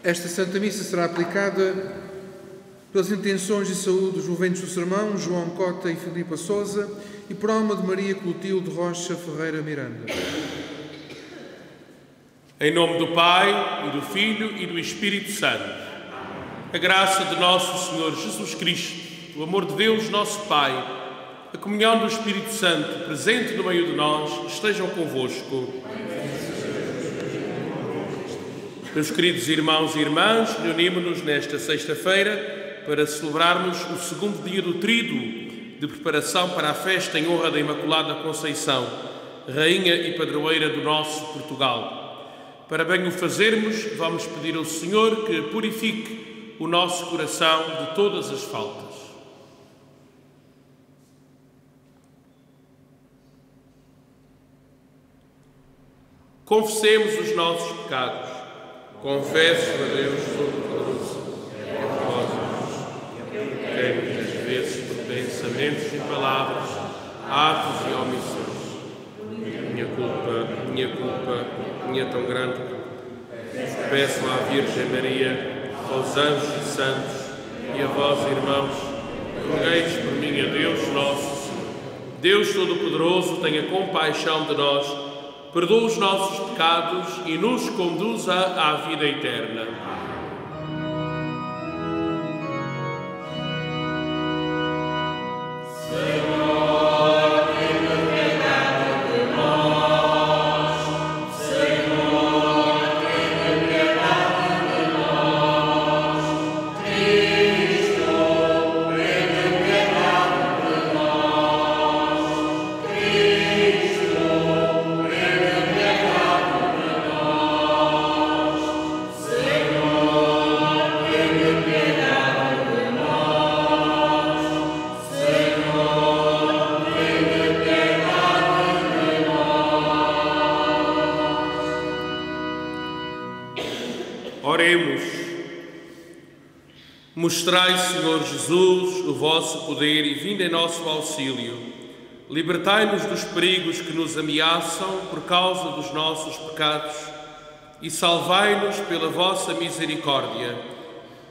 Esta Santa Missa será aplicada pelas intenções de saúde dos ouvintes do sermão, João Cota e Filipa Sousa, e por alma de Maria Clotilde Rocha Ferreira Miranda. Em nome do Pai, e do Filho e do Espírito Santo, a graça de nosso Senhor Jesus Cristo, o amor de Deus, nosso Pai, a comunhão do Espírito Santo, presente no meio de nós, estejam convosco. Meus queridos irmãos e irmãs, reunimos-nos nesta sexta-feira para celebrarmos o segundo dia do Tríduo de preparação para a festa em honra da Imaculada Conceição, Rainha e Padroeira do nosso Portugal. Para bem o fazermos, vamos pedir ao Senhor que purifique o nosso coração de todas as faltas. Confessemos os nossos pecados. Confesso a Deus Todo-Poderoso e a vós, irmãos, que muitas vezes por pensamentos e palavras, atos e omissões. Minha culpa, minha tão grande culpa. Peço à Virgem Maria, aos anjos e santos e a vós, irmãos, rogueis por mim a Deus nosso Senhor. Deus Todo-Poderoso, tenha compaixão de nós, perdoa os nossos pecados e nos conduza à vida eterna. Oremos. Mostrai, Senhor Jesus, o vosso poder e vinde em nosso auxílio. Libertai-nos dos perigos que nos ameaçam por causa dos nossos pecados e salvai-nos pela vossa misericórdia.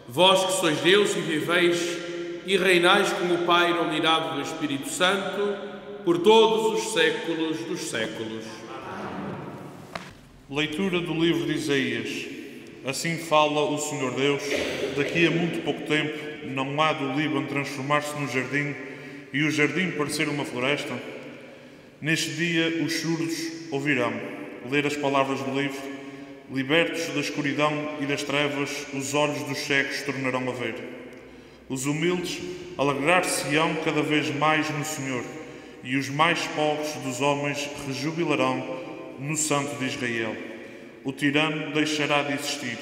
Vós que sois Deus e viveis e reinais com o Pai na unidade do Espírito Santo, por todos os séculos dos séculos. Leitura do livro de Isaías. Assim fala o Senhor Deus: daqui a muito pouco tempo não há do Líbano transformar-se num jardim e o jardim parecer uma floresta? Neste dia os surdos ouvirão ler as palavras do livro, libertos da escuridão e das trevas, os olhos dos cegos tornarão a ver. Os humildes alegrar-se-ão cada vez mais no Senhor, e os mais pobres dos homens rejubilarão no Santo de Israel. O tirano deixará de existir,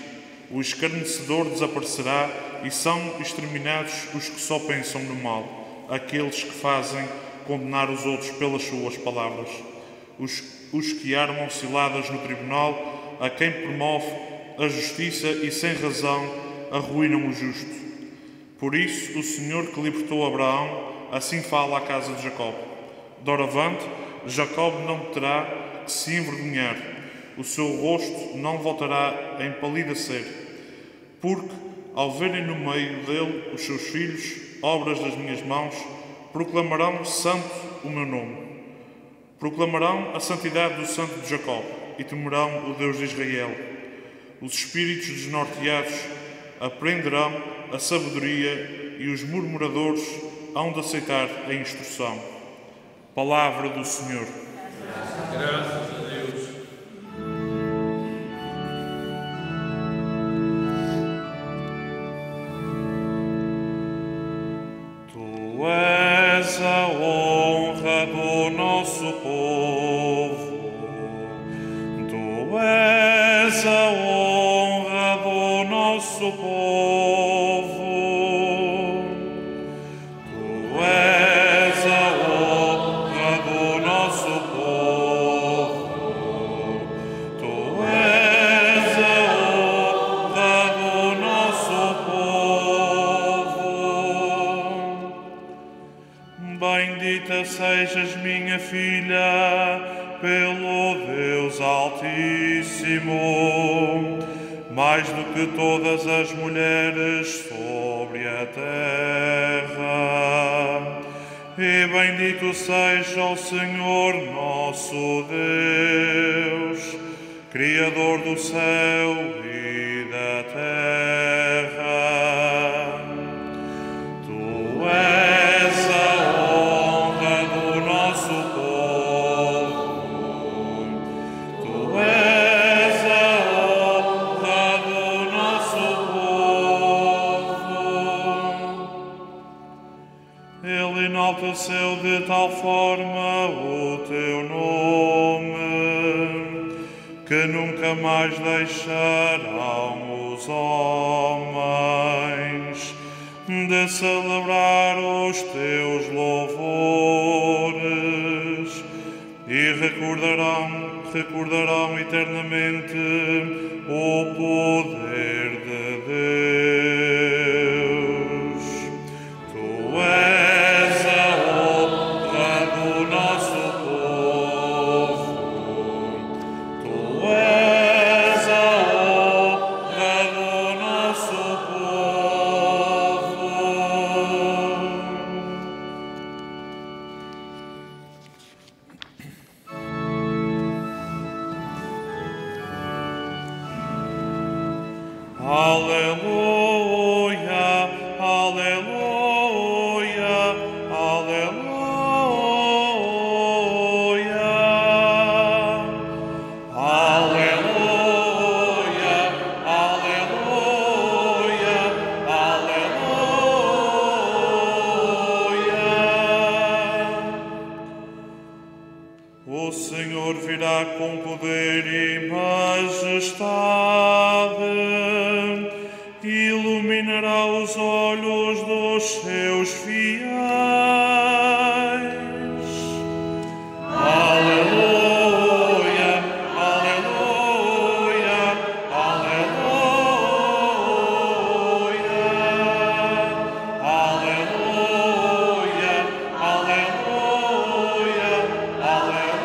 o escarnecedor desaparecerá e são exterminados os que só pensam no mal, aqueles que fazem condenar os outros pelas suas palavras, os que armam ciladas no tribunal, a quem promove a justiça e sem razão arruinam o justo. Por isso o Senhor que libertou Abraão assim fala à casa de Jacob: doravante Jacob não terá que se envergonhar, o seu rosto não voltará a empalidecer, porque, ao verem no meio dele os seus filhos, obras das minhas mãos, proclamarão santo o meu nome. Proclamarão a santidade do Santo de Jacó e temerão o Deus de Israel. Os espíritos desnorteados aprenderão a sabedoria e os murmuradores hão de aceitar a instrução. Palavra do Senhor. Graças a Deus. Tu és a honra do nosso povo, tu és a honra do nosso povo, tu és a honra do nosso povo, tu és a honra do nosso povo. Bendita sejas, minha filha, pelo Deus Altíssimo. mais do que todas as mulheres sobre a terra. E bendito seja o Senhor nosso Deus, Criador do céu e da terra. Tu és a honra do nosso povo, tu és a honra do nosso povo. Ele enalteceu de tal forma o teu nome, que nunca mais deixarão os homens de celebrar os teus louvores e recordarão eternamente o poder de Deus. Tu és a honra do nosso povo, tu és a honra do nosso povo. Aleluia, aleluia, aleluia. Aleluia, aleluia, aleluia. O Senhor virá com poder e majestade, iluminará os olhos dos seus fiéis. Aleluia, aleluia, aleluia. Aleluia, aleluia, aleluia.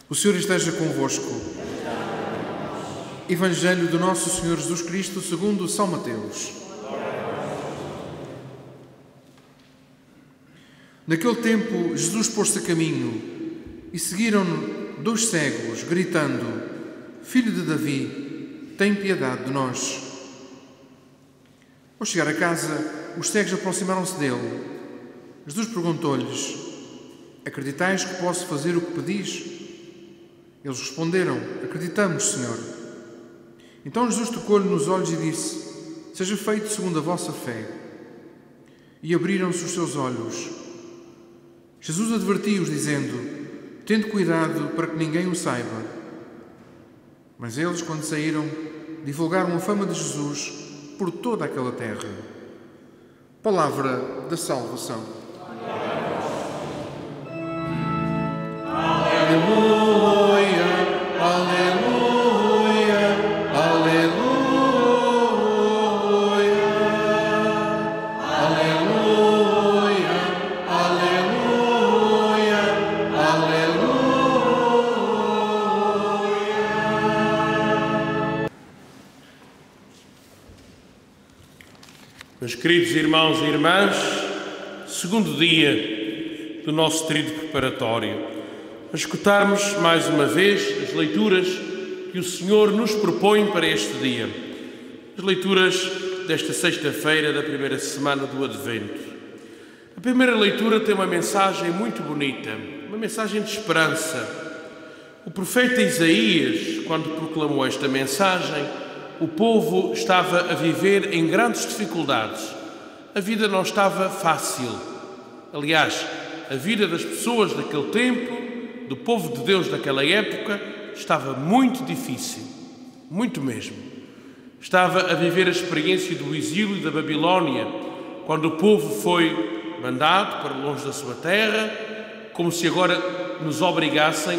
O Senhor esteja convosco. Evangelho do nosso Senhor Jesus Cristo segundo São Mateus. Naquele tempo, Jesus pôs-se a caminho e seguiram-no 2 cegos, gritando: Filho de Davi, tem piedade de nós. Ao chegar a casa, os cegos aproximaram-se dele. Jesus perguntou-lhes: Acreditais que posso fazer o que pedis? Eles responderam: Acreditamos, Senhor. Então Jesus tocou-lhe nos olhos e disse: Seja feito segundo a vossa fé. E abriram-se os seus olhos. Jesus advertiu-os, dizendo: Tende cuidado para que ninguém o saiba. Mas eles, quando saíram, divulgaram a fama de Jesus por toda aquela terra. Palavra da salvação. Aleluia, aleluia, aleluia, aleluia, aleluia, aleluia. Meus queridos irmãos e irmãs, segundo dia do nosso tríduo preparatório, a escutarmos mais uma vez as leituras que o Senhor nos propõe para este dia. As leituras desta sexta-feira da primeira semana do Advento. A primeira leitura tem uma mensagem muito bonita, uma mensagem de esperança. O profeta Isaías, quando proclamou esta mensagem, o povo estava a viver em grandes dificuldades. A vida não estava fácil. Aliás, a vida das pessoas daquele tempo, do povo de Deus daquela época, estava muito difícil, muito mesmo. Estava a viver a experiência do exílio da Babilónia, quando o povo foi mandado para longe da sua terra, como se agora nos obrigassem.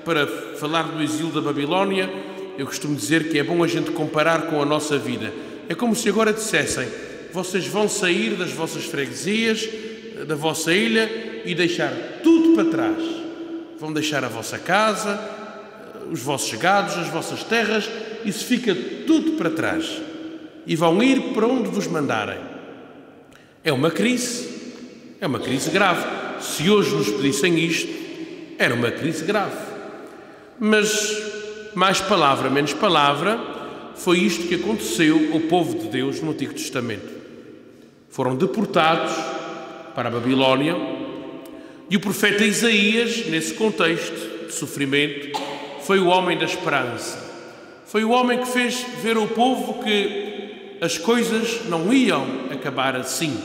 Para falar do exílio da Babilónia, eu costumo dizer que é bom a gente comparar com a nossa vida. É como se agora dissessem: vocês vão sair das vossas freguesias, da vossa ilha, e deixar tudo para trás. vão deixar a vossa casa, os vossos gados, as vossas terras, isso fica tudo para trás e vão ir para onde vos mandarem. É uma crise grave. Se hoje nos pedissem isto, era uma crise grave. Mas, mais palavra, menos palavra, foi isto que aconteceu ao povo de Deus no Antigo Testamento. Foram deportados para a Babilónia e o profeta Isaías, nesse contexto de sofrimento, foi o homem da esperança. Foi o homem que fez ver ao povo que as coisas não iam acabar assim.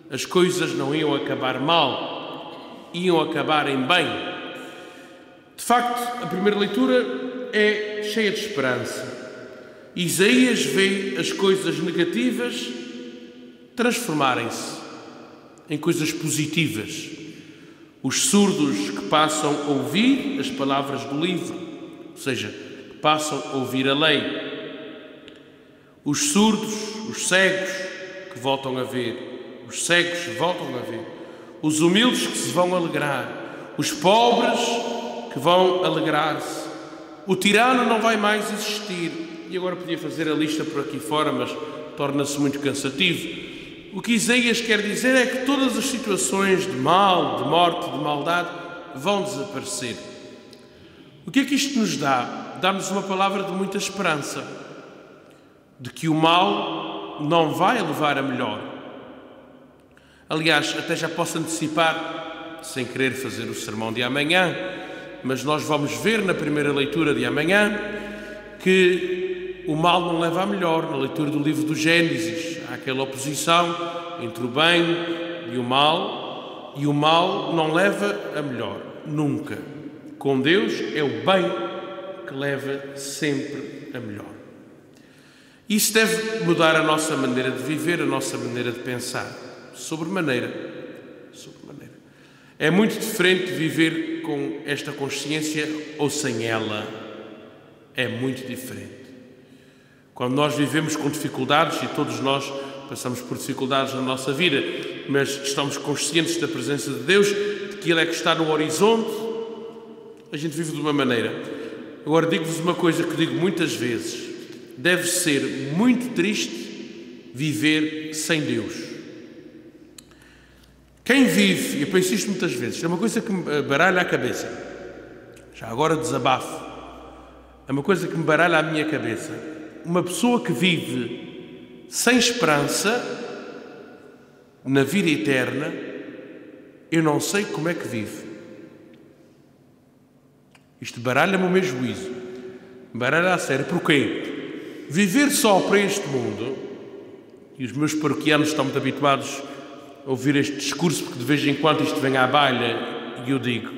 As coisas não iam acabar mal, iam acabar em bem. De facto, a primeira leitura é cheia de esperança. Isaías vê as coisas negativas transformarem-se em coisas positivas. Os surdos que passam a ouvir as palavras do livro, ou seja, que passam a ouvir a lei. Os surdos, os cegos que voltam a ver, os cegos voltam a ver. Os humildes que se vão alegrar, os pobres que vão alegrar-se. O tirano não vai mais existir. E agora podia fazer a lista por aqui fora, mas torna-se muito cansativo. O que Isaías quer dizer é que todas as situações de mal, de morte, de maldade vão desaparecer. O que é que isto nos dá? Dá-nos uma palavra de muita esperança, de que o mal não vai levar a melhor. Aliás, até já posso antecipar, sem querer fazer o sermão de amanhã, mas nós vamos ver na primeira leitura de amanhã que o mal não leva a melhor. Na leitura do livro do Gênesis, há aquela oposição entre o bem e o mal não leva a melhor, nunca. Com Deus é o bem que leva sempre a melhor. Isso deve mudar a nossa maneira de viver, a nossa maneira de pensar, sobremaneira. É muito diferente viver com esta consciência ou sem ela. É muito diferente. Quando nós vivemos com dificuldades, e todos nós passamos por dificuldades na nossa vida, mas estamos conscientes da presença de Deus, de que Ele é que está no horizonte, a gente vive de uma maneira. Agora digo-vos uma coisa que digo muitas vezes: deve ser muito triste viver sem Deus. Quem vive, e eu penso isto muitas vezes, é uma coisa que me baralha a cabeça, já agora desabafo, é uma coisa que me baralha a minha cabeça. Uma pessoa que vive sem esperança na vida eterna, eu não sei como é que vive. Isto baralha-me o meu juízo, baralha a sério. Porquê? Viver só para este mundo, e os meus paroquianos estão muito habituados a ouvir este discurso, porque de vez em quando isto vem à baila, e eu digo,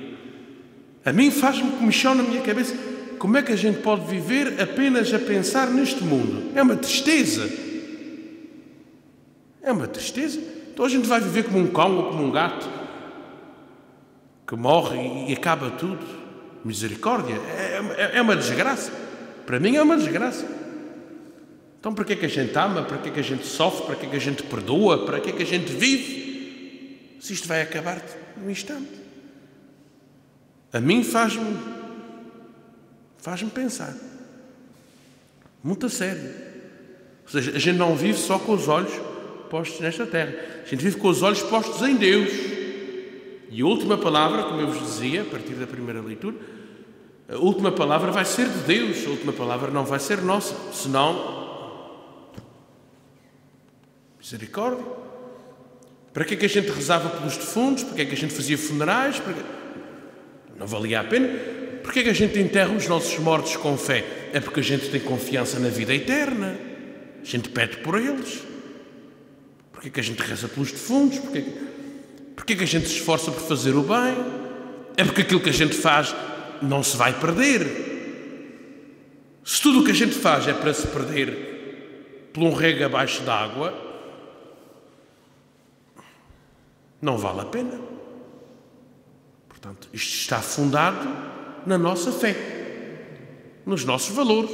a mim faz-me comichão na minha cabeça. Como é que a gente pode viver apenas a pensar neste mundo? É uma tristeza. É uma tristeza. Então a gente vai viver como um cão ou como um gato que morre e acaba tudo. Misericórdia. É uma desgraça. Para mim é uma desgraça. Então para que é que a gente ama? Para que é que a gente sofre? Para que é que a gente perdoa? Para que é que a gente vive? Se isto vai acabar num instante. A mim faz-me pensar. Muito a sério. Ou seja, a gente não vive só com os olhos postos nesta terra. A gente vive com os olhos postos em Deus. E a última palavra, como eu vos dizia, a partir da primeira leitura, a última palavra vai ser de Deus. A última palavra não vai ser nossa. Senão, misericórdia. Para que é que a gente rezava pelos defuntos? Para que é que a gente fazia funerais? Não valia a pena. Por que é que a gente enterra os nossos mortos com fé? É porque a gente tem confiança na vida eterna. A gente pede por eles. Por que é que a gente reza pelos defuntos? Por que é que a gente se esforça por fazer o bem? É porque aquilo que a gente faz não se vai perder. Se tudo o que a gente faz é para se perder por um rego abaixo d'água, não vale a pena. Portanto, isto está fundado na nossa fé, nos nossos valores,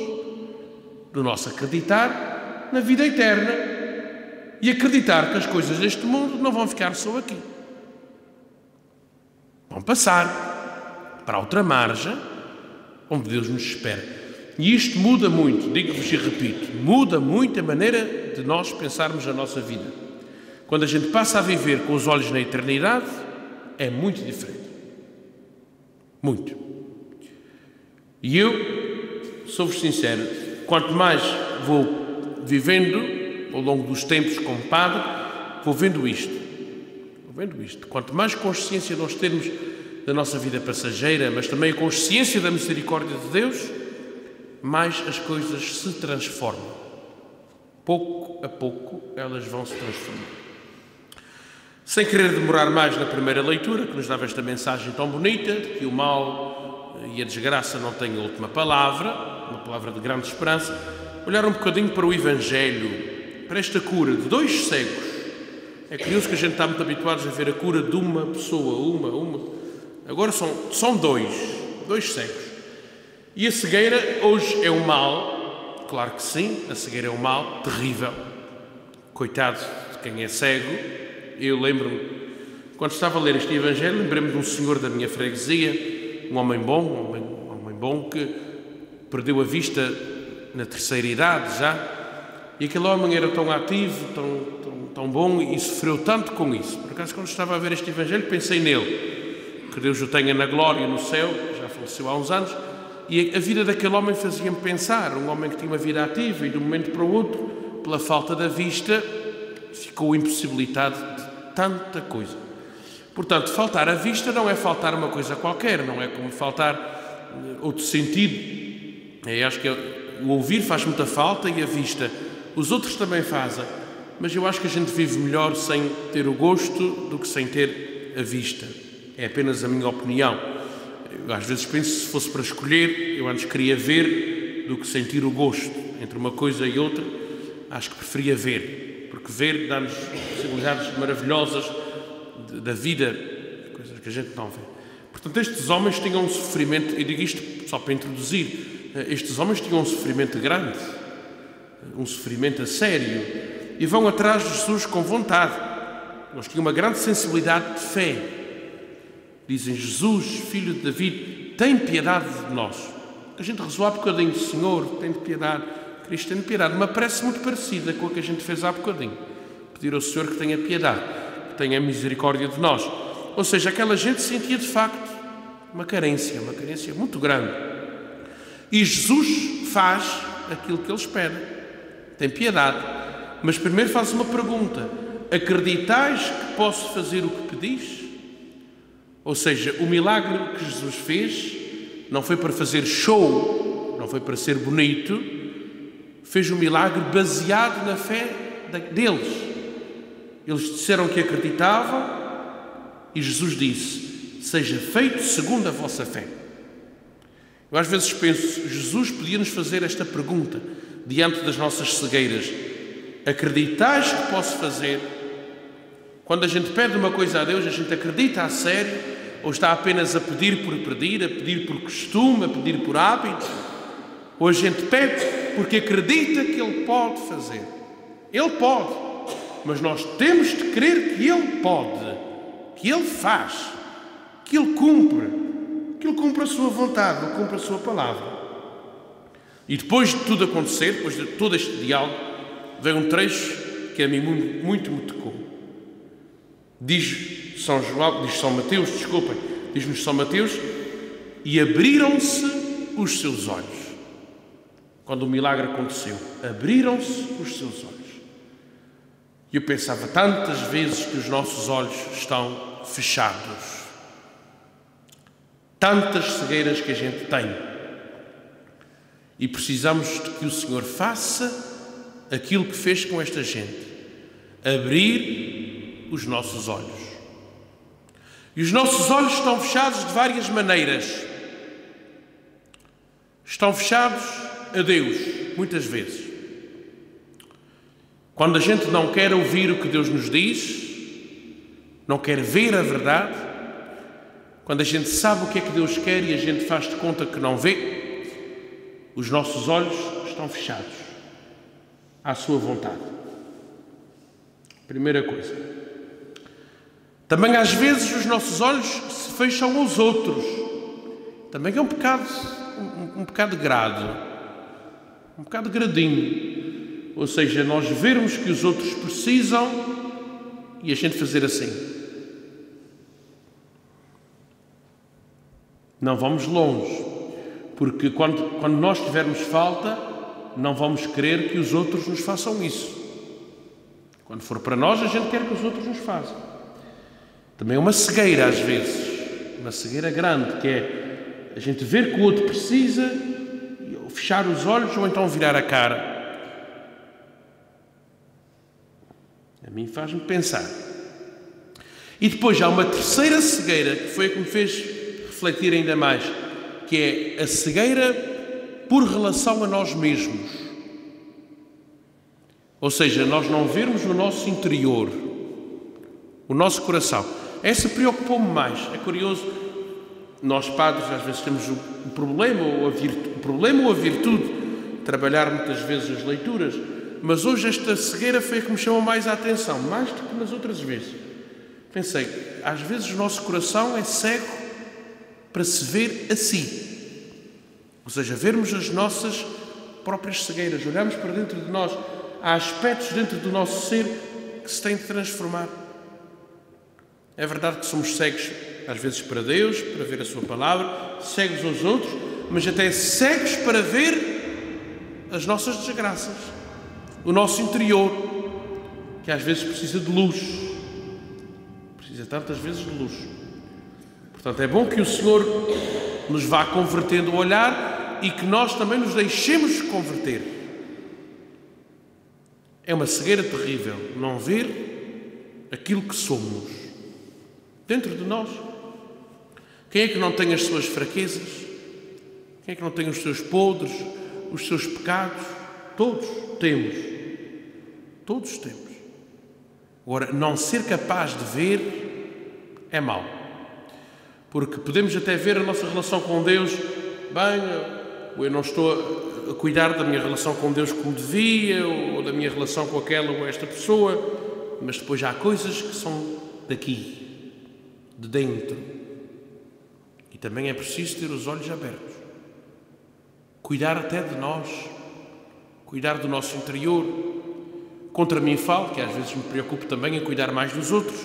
no nosso acreditar na vida eterna e acreditar que as coisas deste mundo não vão ficar só aqui. Vão passar. para outra margem, onde Deus nos espera. E isto muda muito, digo-vos e repito, muda muito a maneira de nós pensarmos a nossa vida. Quando a gente passa a viver com os olhos na eternidade, é muito diferente. Muito. E eu, sou-vos sincero, quanto mais vou vivendo ao longo dos tempos como padre, vou vendo isto. Quanto mais consciência nós temos da nossa vida passageira, mas também a consciência da misericórdia de Deus, mais as coisas se transformam. Pouco a pouco elas vão se transformar. Sem querer demorar mais na primeira leitura, que nos dava esta mensagem tão bonita, de que o mal e a desgraça não têm a última palavra, uma palavra de grande esperança, olhar um bocadinho para o Evangelho, para esta cura de 2 cegos. É curioso que a gente está muito habituados a ver a cura de uma pessoa, uma. Agora são 2 cegos. E a cegueira hoje é um mal, claro que sim, a cegueira é um mal terrível. Coitado de quem é cego. Eu lembro-me, quando estava a ler este Evangelho, lembrei-me de um senhor da minha freguesia, um homem bom que perdeu a vista na terceira idade já, e aquele homem era tão ativo, tão bom e sofreu tanto com isso. Por acaso, quando estava a ver este Evangelho, pensei nele, que Deus o tenha na glória no céu, já faleceu há uns anos, e a vida daquele homem fazia-me pensar, um homem que tinha uma vida ativa e de um momento para o outro, pela falta da vista, ficou impossibilitado de tanta coisa. Portanto, faltar a vista não é faltar uma coisa qualquer, não é como faltar outro sentido. Eu acho que o ouvir faz muita falta e a vista. Os outros também fazem, mas eu acho que a gente vive melhor sem ter o gosto do que sem ter a vista. É apenas a minha opinião. Eu, às vezes penso, se fosse para escolher, eu antes queria ver do que sentir o gosto. Entre uma coisa e outra, acho que preferia ver, porque ver dá-nos possibilidades maravilhosas da vida, coisas que a gente não vê. Portanto, estes homens tinham um sofrimento, e digo isto só para introduzir, estes homens tinham um sofrimento grande, um sofrimento a sério, e vão atrás de Jesus com vontade. Eles tinham uma grande sensibilidade de fé. Dizem: Jesus, filho de David, tem piedade de nós. A gente rezou há bocadinho: Senhor, tem piedade. Cristo tem piedade. Uma prece muito parecida com a que a gente fez há bocadinho. Pedir ao Senhor que tenha piedade, que tenha misericórdia de nós. Ou seja, aquela gente sentia de facto uma carência muito grande. E Jesus faz aquilo que eles pedem. Tem piedade. Mas primeiro faz uma pergunta: acreditais que posso fazer o que pedis? Ou seja, o milagre que Jesus fez não foi para fazer show, não foi para ser bonito, fez um milagre baseado na fé deles. Eles disseram que acreditavam e Jesus disse: seja feito segundo a vossa fé. Eu às vezes penso, Jesus podia-nos fazer esta pergunta diante das nossas cegueiras: acreditais que posso fazer? Quando a gente pede uma coisa a Deus, a gente acredita a sério ou está apenas a pedir por pedir, a pedir por costume, a pedir por hábito? Ou a gente pede porque acredita que Ele pode fazer? Ele pode, mas nós temos de crer que Ele pode, que Ele faz, que Ele cumpre a sua vontade, Ele cumpre a sua palavra. E depois de tudo acontecer, depois de todo este diálogo, vem um trecho que a mim muito me tocou. Diz-nos São Mateus, e abriram-se os seus olhos. Quando o milagre aconteceu, abriram-se os seus olhos. E eu pensava tantas vezes que os nossos olhos estão fechados. Tantas cegueiras que a gente tem. E precisamos de que o Senhor faça aquilo que fez com esta gente. Abrir os nossos olhos. E os nossos olhos estão fechados de várias maneiras. Estão fechados a Deus, muitas vezes. Quando a gente não quer ouvir o que Deus nos diz, não quer ver a verdade, quando a gente sabe o que é que Deus quer e a gente faz de conta que não vê, os nossos olhos estão fechados à sua vontade. Primeira coisa. Também às vezes os nossos olhos se fecham aos outros. também é um pecado grado, um pecado gradinho. Ou seja, nós vermos que os outros precisam e a gente fazer assim. Não vamos longe, porque quando nós tivermos falta, não vamos querer que os outros nos façam isso. Quando for para nós, a gente quer que os outros nos façam. Também é uma cegueira às vezes, uma cegueira grande, que é a gente ver que o outro precisa, fechar os olhos ou então virar a cara. A mim faz-me pensar. E depois há uma terceira cegueira, que foi a que me fez refletir ainda mais, que é a cegueira por relação a nós mesmos. Ou seja, nós não vermos o nosso interior, o nosso coração. Essa preocupou-me mais. É curioso, nós padres às vezes temos o problema ou a virtude de trabalhar muitas vezes as leituras, mas hoje esta cegueira foi a que me chamou mais a atenção, mais do que nas outras vezes. Pensei, às vezes o nosso coração é cego para se ver a si. Ou seja, vermos as nossas próprias cegueiras, olharmos para dentro de nós. Há aspectos dentro do nosso ser que se têm de transformar. É verdade que somos cegos, às vezes para Deus, para ver a sua palavra, cegos aos outros, mas até cegos para ver as nossas desgraças, o nosso interior, que às vezes precisa de luz. Precisa tantas vezes de luz. Portanto, é bom que o Senhor nos vá convertendo o olhar e que nós também nos deixemos converter. É uma cegueira terrível não ver aquilo que somos dentro de nós. Quem é que não tem as suas fraquezas? Quem é que não tem os seus podres, os seus pecados? Todos temos. Todos temos. Agora, não ser capaz de ver é mau. Porque podemos até ver a nossa relação com Deus, bem, eu não estou a cuidar da minha relação com Deus como devia, ou da minha relação com aquela ou esta pessoa, mas depois há coisas que são daqui, de dentro. E também é preciso ter os olhos abertos. Cuidar até de nós, cuidar do nosso interior. Contra mim falo, que às vezes me preocupo também em cuidar mais dos outros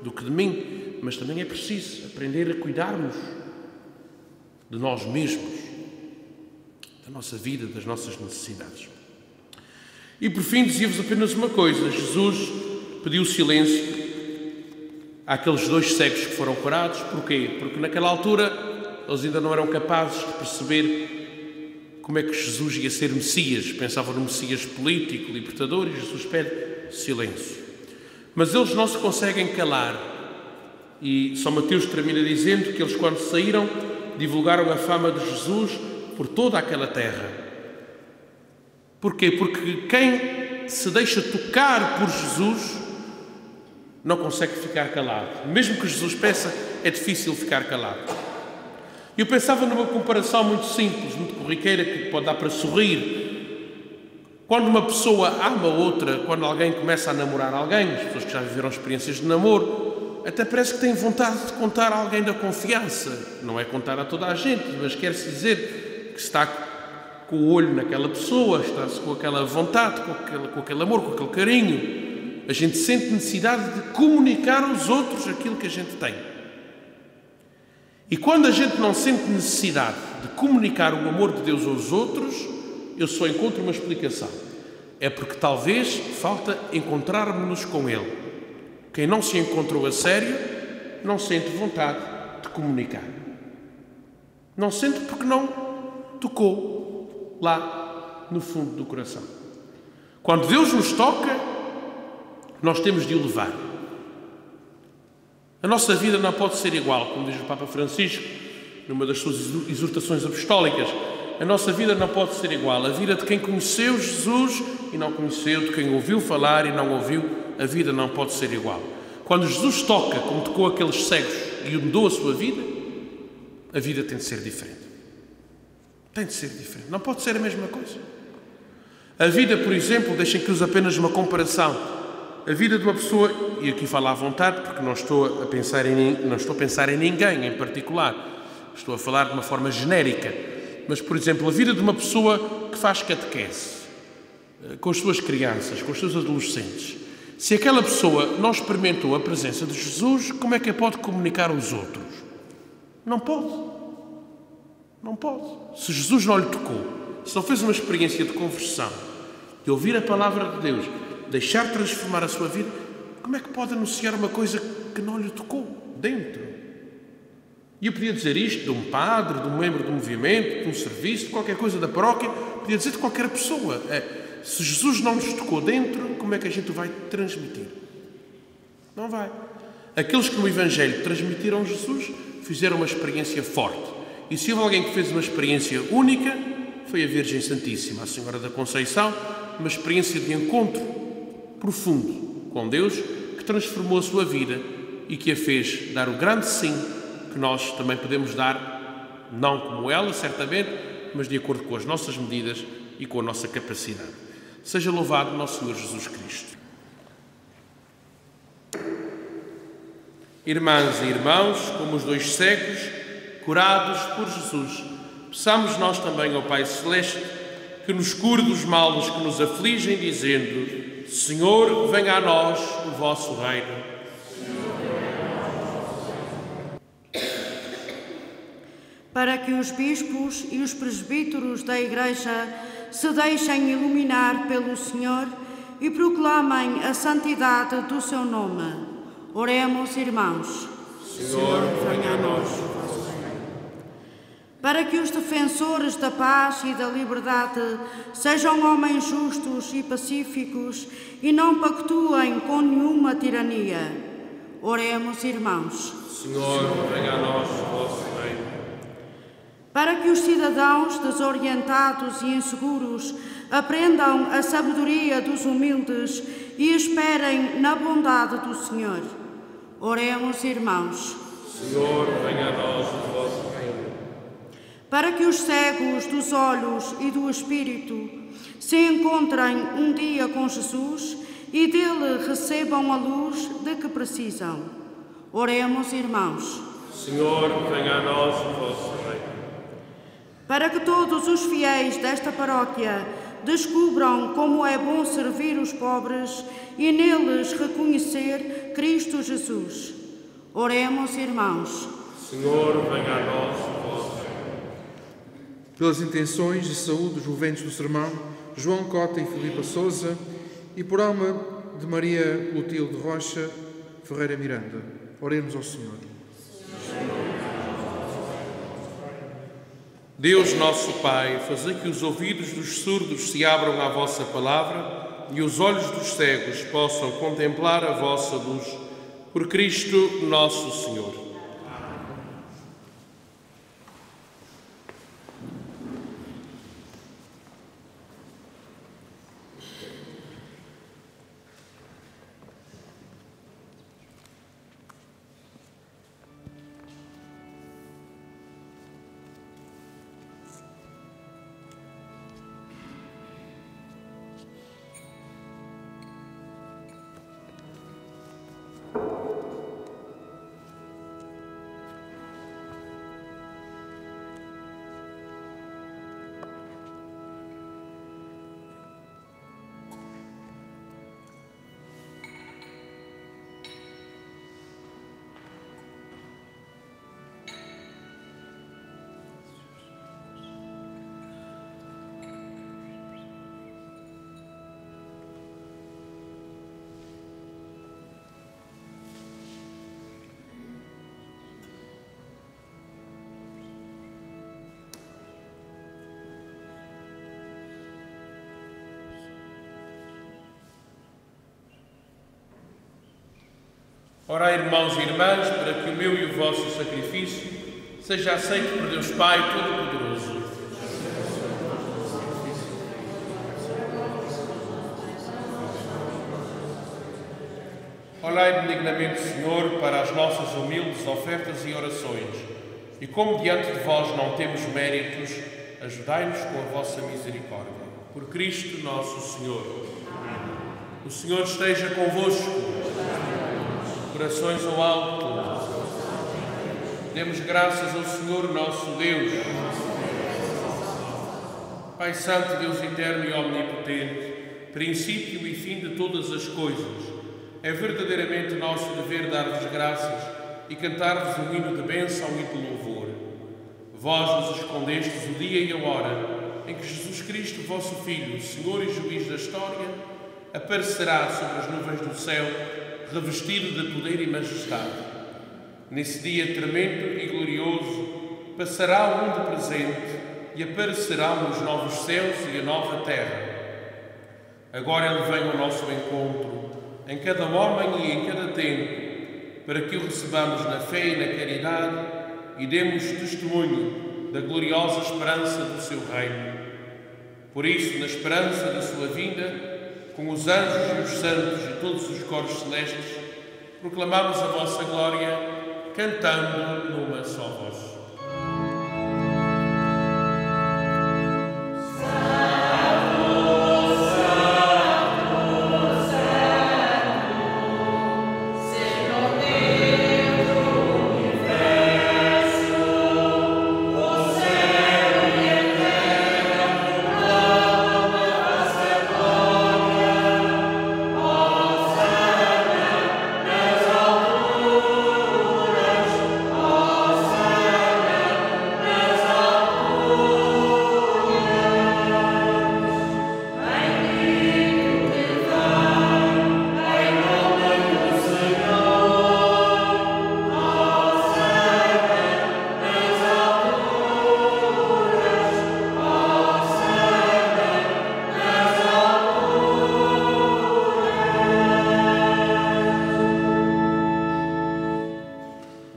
do que de mim, mas também é preciso aprender a cuidarmos de nós mesmos, da nossa vida, das nossas necessidades. E por fim dizia-vos apenas uma coisa: Jesus pediu silêncio àqueles 2 cegos que foram curados. Porquê? Porque naquela altura eles ainda não eram capazes de perceber como é que Jesus ia ser Messias. Pensavam no Messias político, libertador, e Jesus pede silêncio. Mas eles não se conseguem calar. E São Mateus termina dizendo que eles, quando saíram, divulgaram a fama de Jesus por toda aquela terra. Porquê? Porque quem se deixa tocar por Jesus não consegue ficar calado. Mesmo que Jesus peça, é difícil ficar calado. Eu pensava numa comparação muito simples, muito corriqueira, que pode dar para sorrir. Quando uma pessoa ama outra, quando alguém começa a namorar alguém, as pessoas que já viveram experiências de namoro, até parece que tem vontade de contar a alguém da confiança. Não é contar a toda a gente, mas quer-se dizer que está com o olho naquela pessoa, está-se com aquela vontade, com aquele amor, com aquele carinho. A gente sente necessidade de comunicar aos outros aquilo que a gente tem. E quando a gente não sente necessidade de comunicar o amor de Deus aos outros, eu só encontro uma explicação. É porque talvez falta encontrarmos-nos com Ele. Quem não se encontrou a sério, não sente vontade de comunicar. Não sente porque não tocou lá no fundo do coração. Quando Deus nos toca, nós temos de o levar. A nossa vida não pode ser igual, como diz o Papa Francisco, numa das suas exortações apostólicas. A nossa vida não pode ser igual. A vida de quem conheceu Jesus e não conheceu, de quem ouviu falar e não ouviu, a vida não pode ser igual. Quando Jesus toca, como tocou aqueles cegos e mudou a sua vida, a vida tem de ser diferente. Tem de ser diferente. Não pode ser a mesma coisa. A vida, por exemplo, deixem que use apenas uma comparação. A vida de uma pessoa, e aqui falo à vontade, porque não estou a pensar em ninguém em particular, estou a falar de uma forma genérica, mas, por exemplo, a vida de uma pessoa que faz catequese com as suas crianças, com os seus adolescentes. Se aquela pessoa não experimentou a presença de Jesus, como é que a pode comunicar aos outros? Não pode. Não pode. Se Jesus não lhe tocou, se não fez uma experiência de conversão, de ouvir a palavra de Deus, deixar transformar a sua vida, como é que pode anunciar uma coisa que não lhe tocou dentro? E eu podia dizer isto de um padre, de um membro do movimento, de um serviço, de qualquer coisa da paróquia, podia dizer de qualquer pessoa. Se Jesus não nos tocou dentro, como é que a gente o vai transmitir? Não vai. Aqueles que no Evangelho transmitiram Jesus fizeram uma experiência forte. E se houve alguém que fez uma experiência única, foi a Virgem Santíssima, a Senhora da Conceição, uma experiência de encontro profundo com Deus, que transformou a sua vida e que a fez dar o grande sim que nós também podemos dar, não como ela, certamente, mas de acordo com as nossas medidas e com a nossa capacidade. Seja louvado nosso Senhor Jesus Cristo. Irmãs e irmãos, como os dois cegos, curados por Jesus, peçamos nós também ao Pai Celeste que nos cure dos males que nos afligem, dizendo: Senhor, venha a nós o vosso reino. Para que os bispos e os presbíteros da Igreja se deixem iluminar pelo Senhor e proclamem a santidade do seu nome. Oremos, irmãos. Senhor, venha a nós. Para que os defensores da paz e da liberdade sejam homens justos e pacíficos e não pactuem com nenhuma tirania. Oremos, irmãos. Senhor, venha a nós o vosso reino. Para que os cidadãos desorientados e inseguros aprendam a sabedoria dos humildes e esperem na bondade do Senhor. Oremos, irmãos. Senhor, venha a nós o vosso reino. Para que os cegos dos olhos e do espírito se encontrem um dia com Jesus e dele recebam a luz de que precisam. Oremos, irmãos. Senhor, venha a nós o vosso reino. Para que todos os fiéis desta paróquia descubram como é bom servir os pobres e neles reconhecer Cristo Jesus. Oremos, irmãos. Senhor, venha a nós o vosso reino. Pelas intenções de saúde dos jovens do sermão, João Cota e Filipa Sousa, e por alma de Maria Clotilde Rocha Ferreira Miranda. Oremos ao Senhor. Deus nosso Pai, fazei que os ouvidos dos surdos se abram à vossa palavra e os olhos dos cegos possam contemplar a vossa luz. Por Cristo nosso Senhor. Orai, irmãos e irmãs, para que o meu e o vosso sacrifício seja aceito por Deus Pai Todo-Poderoso. Olhai benignamente, Senhor, para as nossas humildes ofertas e orações, e como diante de vós não temos méritos, ajudai-nos com a vossa misericórdia. Por Cristo nosso Senhor. O Senhor esteja convosco. Corações ao alto. Demos graças ao Senhor nosso Deus. Pai Santo, Deus eterno e omnipotente, princípio e fim de todas as coisas, é verdadeiramente nosso dever dar-vos graças e cantar-vos um hino de bênção e de louvor. Vós nos escondestes o dia e a hora em que Jesus Cristo, vosso Filho, Senhor e Juiz da história, aparecerá sobre as nuvens do céu, revestido de poder e majestade. Nesse dia tremendo e glorioso, passará o mundo presente e aparecerão os novos céus e a nova terra. Agora Ele vem ao nosso encontro, em cada homem e em cada tempo, para que o recebamos na fé e na caridade e demos testemunho da gloriosa esperança do seu reino. Por isso, na esperança da sua vinda, com os anjos e os santos e todos os coros celestes, proclamamos a vossa glória, cantando numa só voz.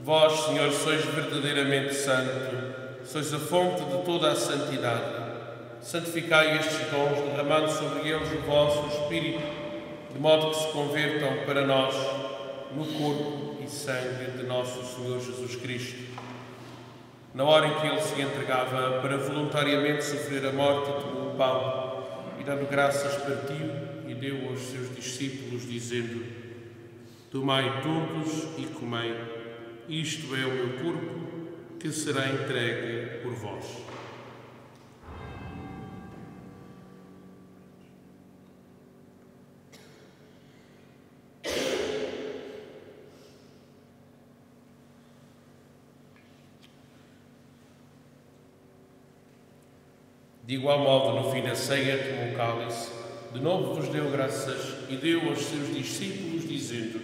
Vós, Senhor, sois verdadeiramente santo, sois a fonte de toda a santidade. Santificai estes dons, derramando sobre eles o vosso Espírito, de modo que se convertam para nós no corpo e sangue de nosso Senhor Jesus Cristo. Na hora em que Ele se entregava para voluntariamente sofrer a morte, tomou o pão e, dando graças, partiu e deu aos seus discípulos, dizendo: Tomai todos e comei. Isto é o meu corpo, que será entregue por vós. De igual modo, no fim da ceia, tomou o cálice, de novo vos deu graças e deu aos seus discípulos, dizendo: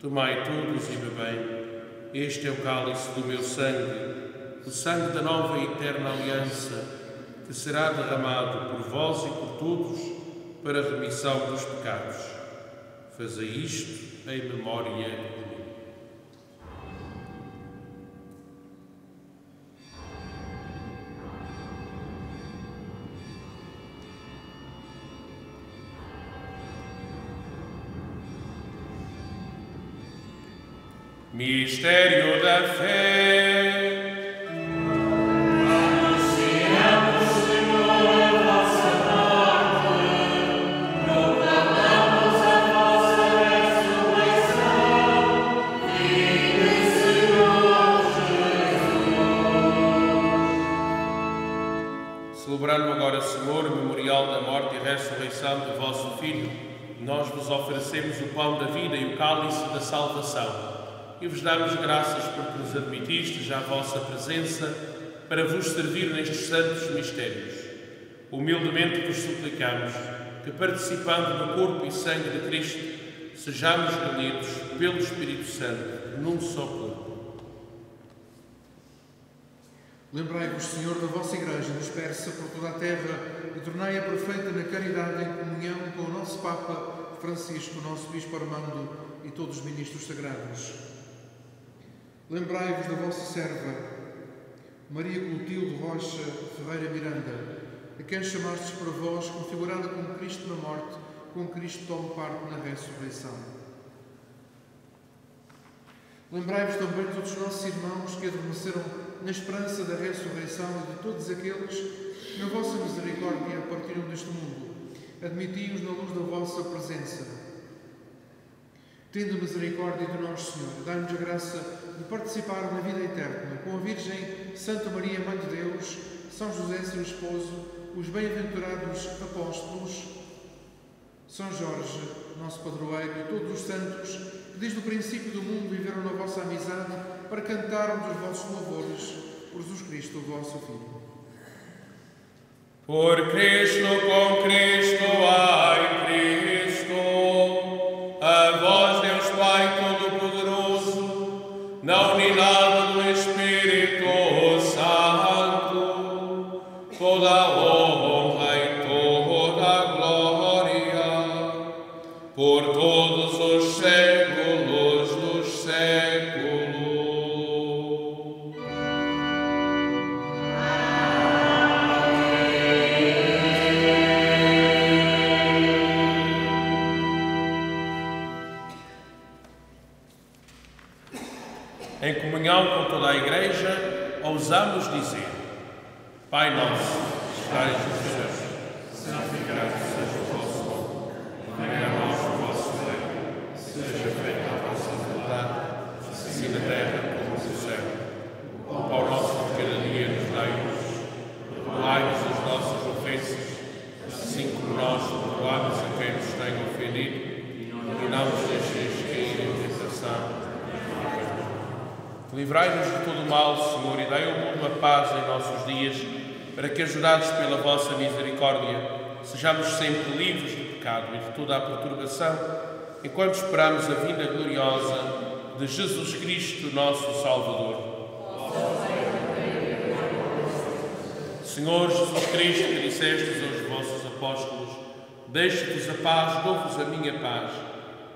Tomai todos e bebei. Este é o cálice do meu sangue, o sangue da nova e eterna aliança, que será derramado por vós e por todos para a remissão dos pecados. Fazei isto em memória de mim. Mistério da fé. Anunciamos, Senhor, a vossa morte, proclamamos a vossa ressurreição. Vive, Senhor Jesus. Celebrando agora, Senhor, o memorial da morte e ressurreição do vosso Filho, nós vos oferecemos o pão da vida e o cálice da salvação. E vos damos graças porque nos admitistes à vossa presença para vos servir nestes santos mistérios. Humildemente vos suplicamos que, participando do corpo e sangue de Cristo, sejamos reunidos pelo Espírito Santo num só corpo. Lembrai-vos, Senhor, da vossa Igreja dispersa por toda a terra e tornai-a perfeita na caridade em comunhão com o nosso Papa Francisco, o nosso Bispo Armando e todos os ministros sagrados. Lembrai-vos da vossa serva, Maria Clotilde Rocha Ferreira Miranda, a quem chamastes para vós, configurada com Cristo na morte, com Cristo tome parte na ressurreição. Lembrai-vos também de todos os nossos irmãos que adormeceram na esperança da ressurreição e de todos aqueles que, na vossa misericórdia, partiram deste mundo. Admiti-os na luz da vossa presença. Tendo misericórdia de nós, Senhor, dá-nos a graça de participar na vida eterna com a Virgem Santa Maria, Mãe de Deus, São José, seu esposo, os bem-aventurados apóstolos, São Jorge, nosso padroeiro, e todos os santos que desde o princípio do mundo viveram na vossa amizade para cantarmos os vossos louvores por Jesus Cristo, o vosso Filho. Por Cristo, com Cristo, em Cristo, a vós, Deus Pai Todo-Poderoso, na unidade do Espírito Santo, toda a honra e toda a glória, por todos os séculos dos séculos. Em comunhão com toda a Igreja, ousamos dizer: Pai nosso, que estais nos céus, santificado seja o vosso nome. Venha a nós o vosso reino. Seja feita a vossa vontade, assim na terra como no céu. O pão nosso de cada dia nos dai-nos. Perdoai-nos as nossas ofensas, assim como nós perdoamos a quem nos tem ofendido. E não nos deixeis cair em tentação. Livrai-nos de todo o mal, Senhor, e dai ao mundo a paz em nossos dias, para que, ajudados pela vossa misericórdia, sejamos sempre livres do pecado e de toda a perturbação, enquanto esperamos a vinda gloriosa de Jesus Cristo, nosso Salvador. Senhor Jesus Cristo, que dissestes aos vossos apóstolos: deixe-vos a paz, dou-vos a minha paz.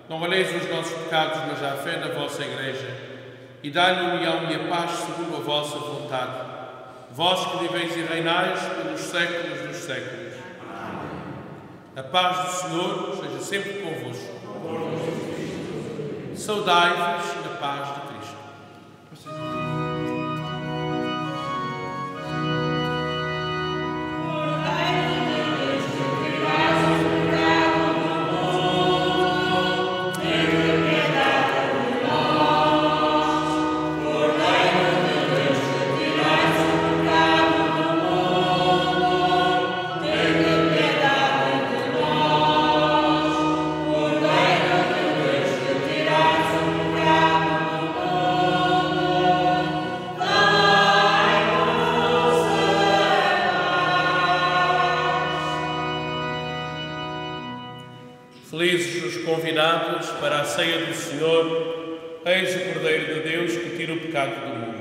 Não olheis os nossos pecados, mas a fé da vossa Igreja, e dai-lhe união e a paz segundo a vossa vontade. Vós que viveis e reinais pelos séculos dos séculos. Amém. A paz do Senhor seja sempre convosco. Saudai-vos na paz de Cristo. Felizes os convidados para a ceia do Senhor, eis o Cordeiro de Deus que tira o pecado do mundo.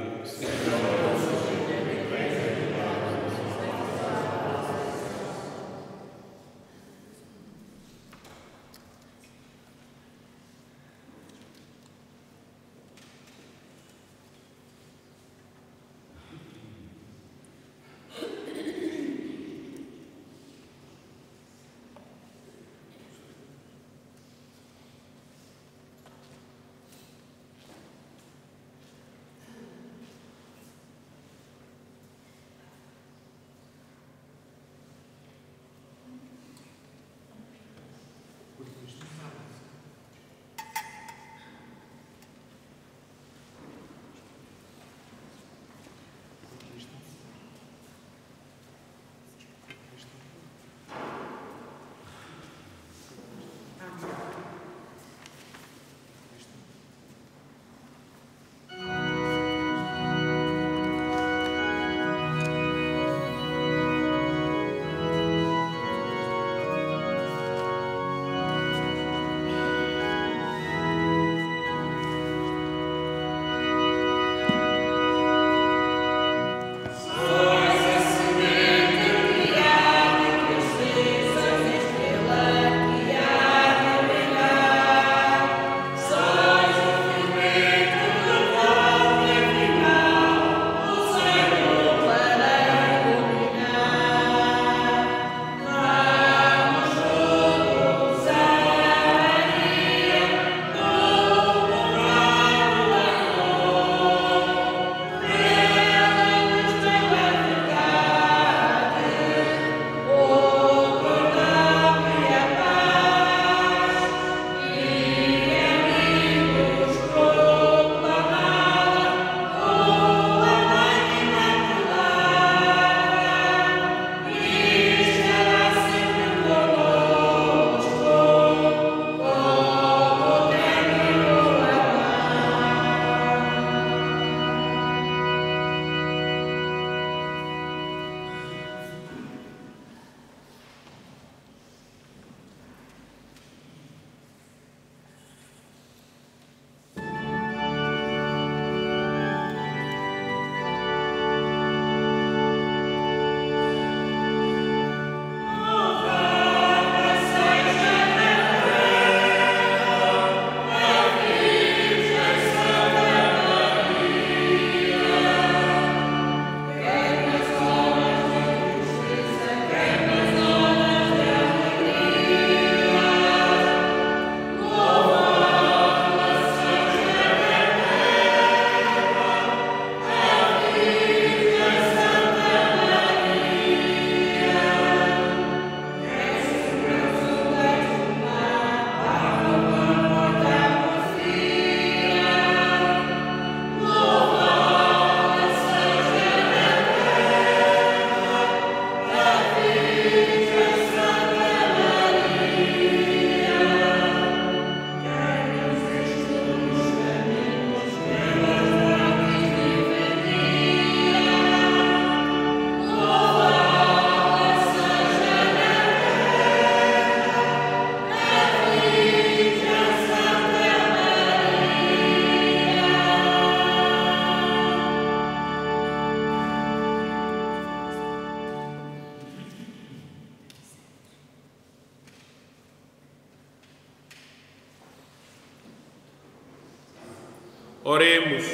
Oremos.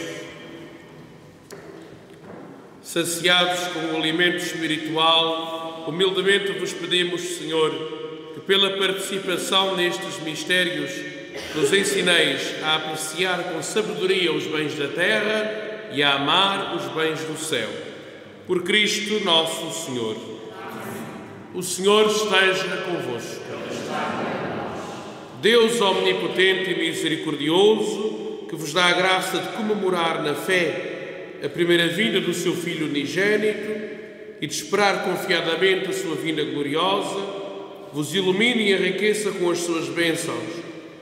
Saciados com o alimento espiritual, humildemente vos pedimos, Senhor, que pela participação nestes mistérios nos ensineis a apreciar com sabedoria os bens da terra e a amar os bens do céu. Por Cristo nosso Senhor. O Senhor esteja convosco. Deus omnipotente e misericordioso, que vos dá a graça de comemorar na fé a primeira vinda do seu Filho unigênito e de esperar confiadamente a sua vinda gloriosa, vos ilumine e enriqueça com as suas bênçãos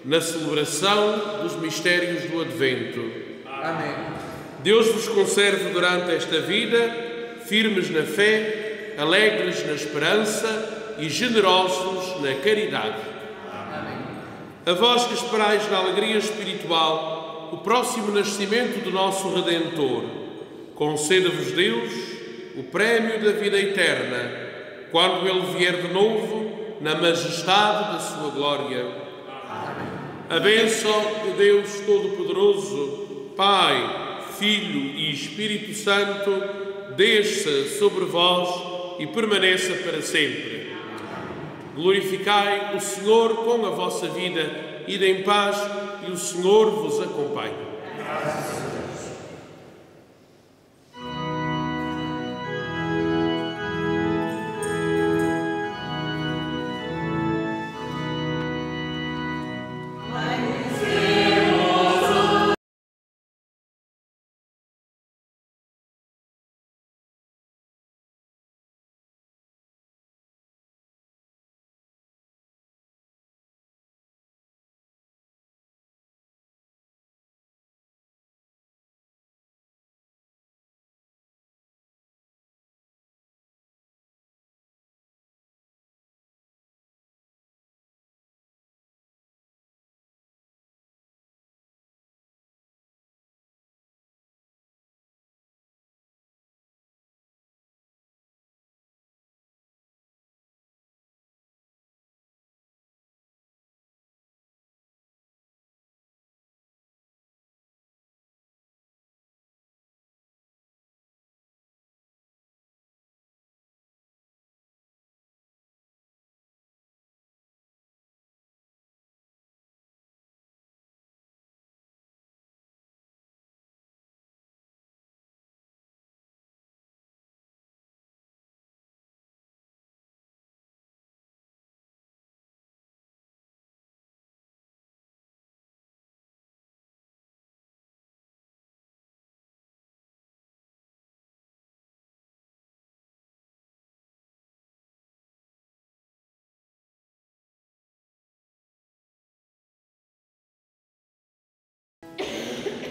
na celebração dos mistérios do Advento. Amém. Deus vos conserve durante esta vida, firmes na fé, alegres na esperança e generosos na caridade. Amém. A vós que esperais na alegria espiritual o próximo nascimento do nosso Redentor, conceda-vos Deus o prémio da vida eterna, quando Ele vier de novo na majestade da sua glória. Amém. A bênção de Deus Todo-Poderoso, Pai, Filho e Espírito Santo, desça sobre vós e permaneça para sempre. Glorificai o Senhor com a vossa vida, ide em paz e o Senhor vos acompanhe.